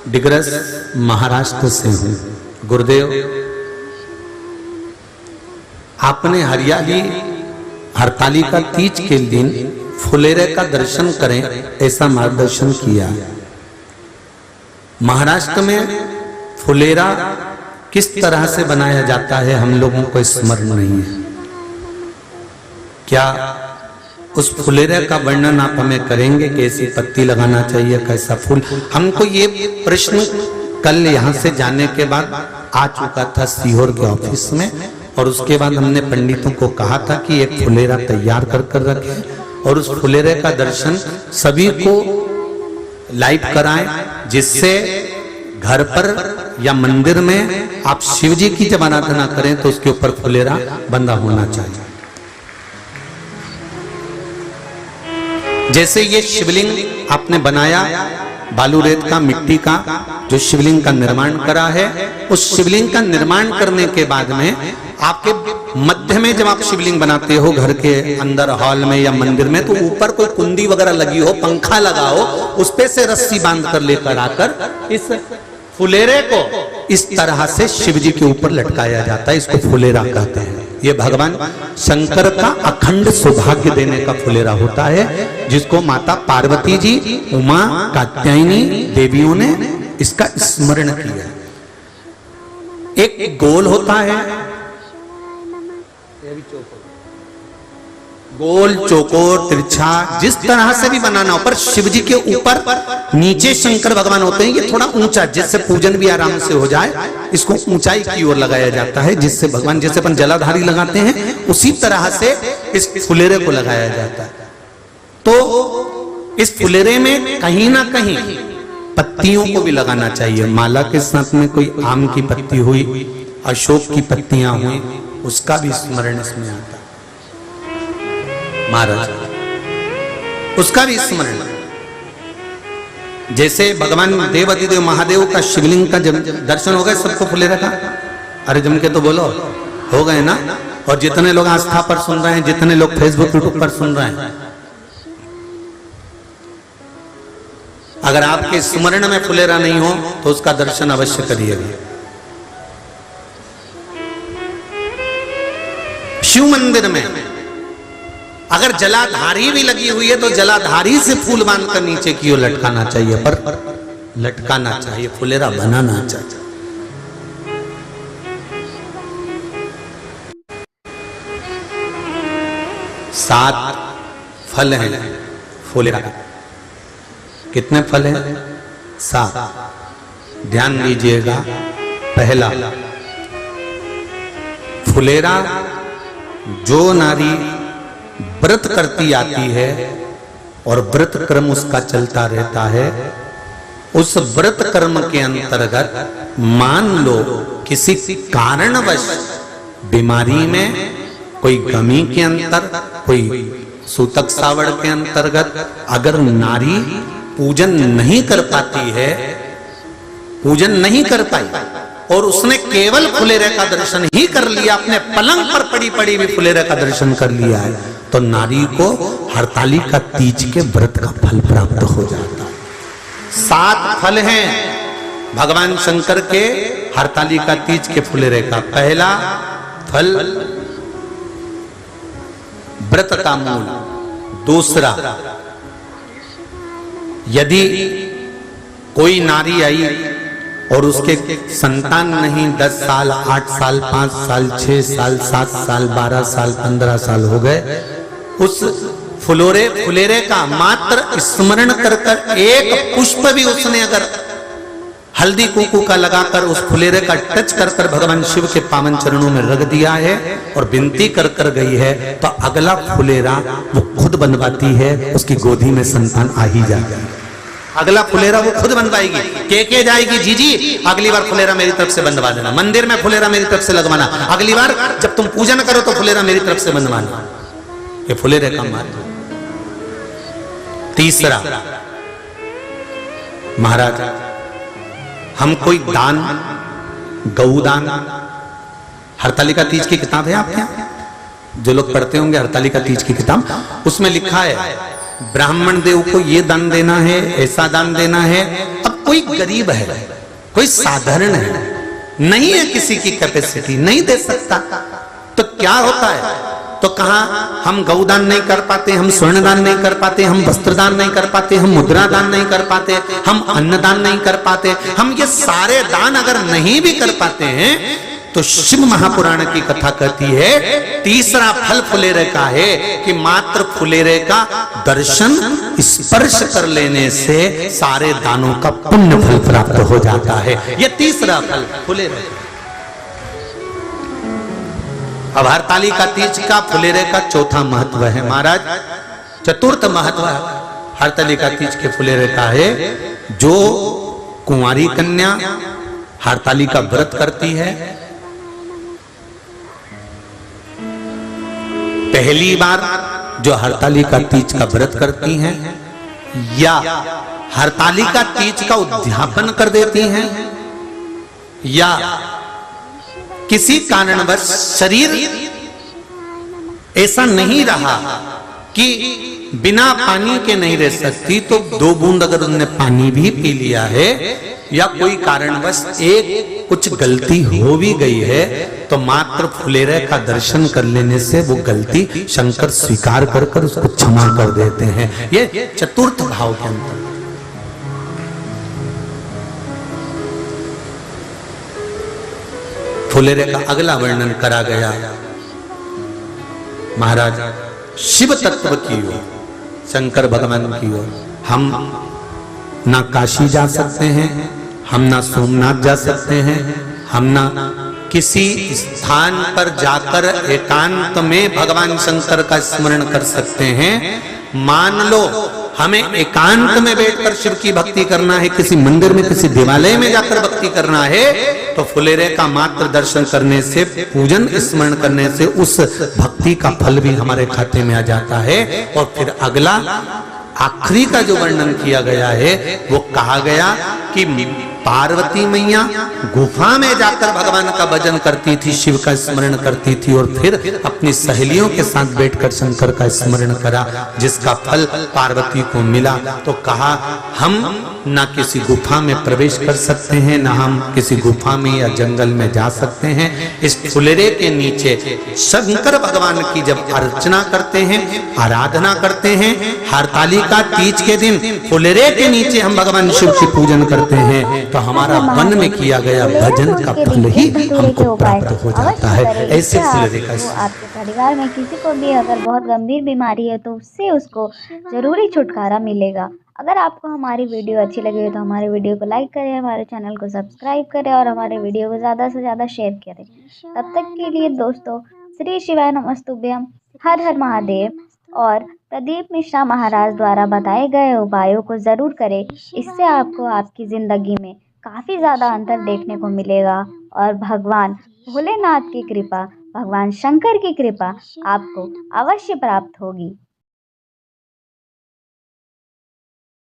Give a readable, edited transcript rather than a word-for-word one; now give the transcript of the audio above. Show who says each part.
Speaker 1: डिग्रस महाराष्ट्र से हूं। गुरुदेव, आपने हरियाली हरतालिका तीज के दिन फुलेरे का दर्शन करें ऐसा मार्गदर्शन किया। महाराष्ट्र में फुलेरा किस तरह से बनाया जाता है हम लोगों को स्मरण नहीं है। क्या उस फुलेरे का वर्णन आप हमें करेंगे? कैसी पत्ती लगाना चाहिए, कैसा फूल? हमको ये प्रश्न कल यहाँ से जाने के बाद आ चुका था सीहोर के ऑफिस में, और उसके बाद हमने पंडितों को कहा था कि एक फुलेरा तैयार कर रखें और उस फुलेरे का दर्शन सभी को लाइव कराएं, जिससे घर पर या मंदिर में आप शिव जी की जब आराधना करें तो उसके ऊपर फुलेरा बंधा होना चाहिए। जैसे ये शिवलिंग आपने बनाया बालू रेत का, मिट्टी का, जो शिवलिंग का निर्माण करा है, उस शिवलिंग का निर्माण करने के बाद में आपके मध्य में जब आप शिवलिंग बनाते हो घर के अंदर हॉल में या मंदिर में, तो ऊपर कोई कुंडी वगैरह लगी हो, पंखा लगा हो, उस पे से रस्सी बांध कर लेकर आकर इस फुलेरे को इस तरह से शिव जी के ऊपर लटकाया जाता है। इसको फुलेरा कहते हैं। ये भगवान शंकर का अखंड सौभाग्य देने का फुलेरा होता है, जिसको माता पार्वती जी, उमा, कात्यायनी देवियों ने इसका स्मरण किया। एक गोल होता है, गोल, चौकोर, तिरछा, जिस तरह से भी बनाना हो, पर शिव जी के ऊपर नीचे शंकर भगवान होते हैं। ये थोड़ा ऊंचा, जिससे पूजन भी आराम से हो जाए, इसको ऊंचाई की ओर लगाया जाता है, जिससे भगवान, जैसे अपन जलाधारी लगाते हैं, उसी तरह से इस फुलेरे को लगाया जाता है। तो इस फुलेरे में कहीं ना कहीं पत्तियों को भी लगाना चाहिए। माला के साथ में कोई आम की पत्ती हुई, अशोक की पत्तियां हुई, उसका भी स्मरण इसमें आता है महाराज, उसका भी स्मरण। जैसे भगवान देवाधिदेव महादेव का शिवलिंग का जब दर्शन हो गए सबको फुलेरा का, अरे जम के तो बोलो, हो गए ना? और जितने लोग आस्था पर सुन रहे हैं, जितने लोग फेसबुक यूट्यूब पर सुन रहे हैं, अगर आपके स्मरण में फुलेरा नहीं हो तो उसका दर्शन अवश्य करिएगा। शिव मंदिर में अगर जलाधारी भी लगी हुई है तो जलाधारी से फूल बांधकर नीचे की ओर लटकाना चाहिए, पर लटकाना चाहिए, फुलेरा बनाना चाहिए। सात फल हैं फुलेरा। कितने फल हैं? 7। ध्यान दीजिएगा। पहला, फुलेरा जो नारी व्रत करती आती है और व्रत कर्म उसका चलता रहता है, उस व्रत कर्म के अंतर्गत मान लो किसी कारणवश बीमारी में, कोई गमी के अंतर, कोई सूतक सावड़ के अंतर्गत अगर नारी पूजन नहीं कर पाती है, पूजन नहीं कर पाई और उसने केवल फुलेरे का दर्शन ही कर लिया, अपने पलंग पर पड़ी पड़ी भी फुलेरे का दर्शन कर लिया है, तो नारी को हरतालिका तीज के व्रत का फल प्राप्त हो जाता है। 7 फल हैं भगवान शंकर के हरतालिका तीज के फुलेरे का। पहला फल व्रत का मूल। दूसरा, यदि कोई नारी आई और उसके संतान नहीं, 10 साल, 8 साल, 5 साल, 6 साल, 7 साल, 12 साल, 15 साल हो गए, उस फुलेरे का मात्र स्मरण कर कर एक पुष्प भी उसने अगर हल्दी कुंकू का लगाकर उस फुलेरे का टच कर कर भगवान शिव के पावन चरणों में रख दिया है और विनती कर कर गई है, तो अगला फुलेरा वो खुद बनवाती है, उसकी गोदी में संतान आ ही जाएगा। अगला फुलेरा वो खुद बनवाएगी, के जाएगी, जी जी अगली बार फुलेरा मेरी तरफ से बनवा देना, मंदिर में फुलेरा मेरी तरफ से लगवाना, अगली बार जब तुम पूजन करो तो फुलेरा मेरी तरफ से बनवाना। ये फुलेरे का महत्व। तीसरा, महाराज हम कोई दान, गौदान, हरतालिका तीज की किताब है आपके यहाँ, जो लोग पढ़ते होंगे हरतालिका तीज की किताब, उसमें लिखा है ब्राह्मण देव को ये दान देना है, ऐसा दान देना है। अब कोई गरीब है, कोई साधारण है, नहीं है किसी की कैपेसिटी, नहीं दे सकता, तो क्या होता है? तो कहा हम गौदान नहीं कर पाते, हम स्वर्णदान नहीं कर पाते, हम वस्त्रदान नहीं कर पाते, हम मुद्रा दान नहीं कर पाते, हम अन्नदान नहीं कर पाते, हम ये सारे दान अगर नहीं भी कर पाते हैं तो शिव महापुराण की कथा कहती है तीसरा फल फुलेरे का है कि मात्र फुलेरे का दर्शन स्पर्श कर लेने से सारे दानों का पुण्य फल प्राप्त हो जाता है। यह तीसरा फल फुलेरे। अब हरतालिका तीज का फुलेरे का चौथा महत्व है महाराज। चतुर्थ महत्व हरतालिका तीज के फुलेरे का है, जो कुंवारी कन्या हरतालिका व्रत करती है, पहली बार जो हरतालिका तीज का व्रत करती हैं या हरतालिका तीज का उद्यापन कर देती हैं या किसी कारणवश शरीर ऐसा नहीं रहा कि बिना पानी के नहीं रह सकती, तो 2 बूंद अगर उन्होंने पानी भी पी लिया है या कोई कारणवश एक कुछ गलती हो भी गई है तो मात्र फुलेरे का दर्शन कर लेने से वो गलती शंकर स्वीकार कर उसको क्षमा कर देते हैं। ये चतुर्थ भाव के अंदर फुलेरे का अगला वर्णन करा गया महाराज शिव तत्व की ओर, शंकर भगवान की ओर। हम ना काशी जा सकते हैं, हम ना सोमनाथ जा सकते हैं, हम ना किसी स्थान पर जाकर एकांत में भगवान शंकर का स्मरण कर सकते हैं। मान लो हमें एकांत में बैठकर शिव की भक्ति करना है, किसी मंदिर में किसी देवालय में जाकर भक्ति करना है, तो फुलेरे का मात्र दर्शन करने से, पूजन स्मरण करने से उस भक्ति का फल भी हमारे खाते में आ जाता है। और फिर अगला आखिरी का जो वर्णन किया गया है वो कहा गया कि पार्वती मैया गुफा में जाकर भगवान का भजन करती थी, शिव का स्मरण करती थी और फिर अपनी सहेलियों के साथ बैठकर शंकर का स्मरण करा, जिसका फल पार्वती को मिला। तो कहा हम ना किसी गुफा में प्रवेश कर सकते हैं, ना हम किसी गुफा में या जंगल में जा सकते हैं। इस फुलेरे के नीचे शंकर भगवान की जब अर्चना करते हैं, आराधना करते हैं, हरतालिका तीज के दिन फुलेरे के नीचे हम भगवान शिव की पूजन करते हैं, तो हमारा मन में किया गया भजन का फल ही हमको प्राप्त हो जाता है। ऐसे फुलेरे का
Speaker 2: आपके परिवार में किसी को भी अगर बहुत गंभीर बीमारी है तो उससे उसको जरूरी छुटकारा मिलेगा। अगर आपको हमारी वीडियो अच्छी लगी हो तो हमारे वीडियो को लाइक करें, हमारे चैनल को सब्सक्राइब करें और हमारे वीडियो को ज़्यादा से ज़्यादा शेयर करें। तब तक के लिए दोस्तों, श्री शिवाय नमस्तुभ्यम, हर हर महादेव। और प्रदीप मिश्रा महाराज द्वारा बताए गए उपायों को ज़रूर करें, इससे आपको आपकी ज़िंदगी में काफ़ी ज़्यादा अंतर देखने को मिलेगा और भगवान भोलेनाथ की कृपा, भगवान शंकर की कृपा आपको अवश्य प्राप्त होगी।